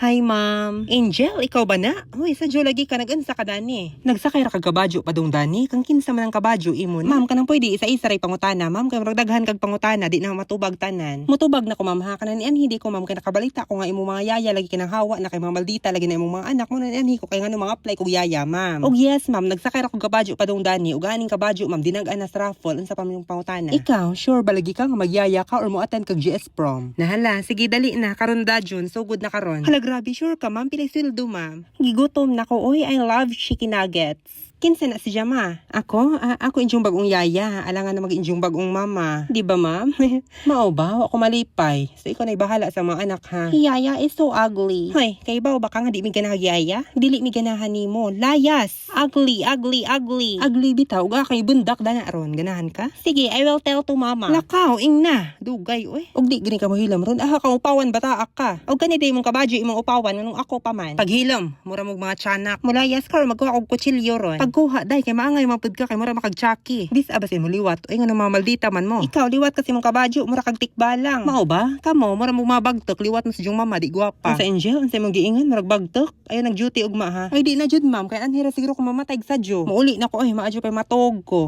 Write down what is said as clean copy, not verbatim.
Hi, ma'am. Angel, ikaw ba na? Hoy, sadyo lagi ka nag-ansa ka dani. Nagsakay ra kag kabadyo pa dong dani, kang kinsa man ang kabadyo imon. Ma'am, kanang pwede isa-isa ray pangutana, ma'am, kay murag daghan kag pangutana, di na matubag tanan. Mutubag na ko, ma'am, ha, kanan hindi ko, ma'am, kay nakabalita ko nga imong mga yaya lagi kinang hawa na kay mga maldita lagi na imong mga anak mo nan ko kay ngano mga apply kog yaya, ma'am. Og yes, ma'am, nagsakay ra kog kabadyo pa dong dani, ug aning kabadyo, ma'am, dinag-ana sa raffle unsa pa man yung pangutana. Ikaw, sure ba lagi ka nga magyaya ka or mo attend kag GS prom? Nahala, sige dali na, karon dajon, so good na karon. Hala, grabe, sure ka, ma'am, pilay sweldo, ma'am. Gigutom na ko, oy, I love chicken nuggets. Kinsa na si Jama? Ako? Ako injong bagong yaya. Alangan na mag-injong bagong mama. Di ba, ma'am? Mao ba? Ako malipay. So, ikaw na'y bahala sa mga anak, ha? Yaya is so ugly. Hoy, kay ba baka nga di mi ganahan yaya? Dili mi ganahan nimo. Layas! Ugly, ugly, ugly. Ugly bitaw. Uga kay bundak dana ron. Ganahan ka? Sige, I will tell to mama. Lakaw, ingna. Dugay, oy. Og di gini ka mahilam ron. Aha, kang upawan bataak ka. Og kanidi mong kabadyo imong upawan nganong ako pa man. Paghilam, mura mong mga tiyanak. Mulayas ka, magkuha og kutsilyo ron. Pagkuha, day, kay maangay mapud ka, kay mura makagtsaki. Dis abasin mo liwat. Oy, nga mga maldita man mo. Ikaw, liwat kasi mong kabadyo, mura kag tikbalang. Mao ba? Kamo, mura mong mga bagtok, liwat mo sa jong mama, di gwapa. Sa Angel, unsay mong giingan, murag bagtok. Ayaw nag-duty ugma ha. Ay, di na jud ma'am, kay anhira siguro kung mamatay sa jo. Mauli na ko, ay, maadyo kay matog ko.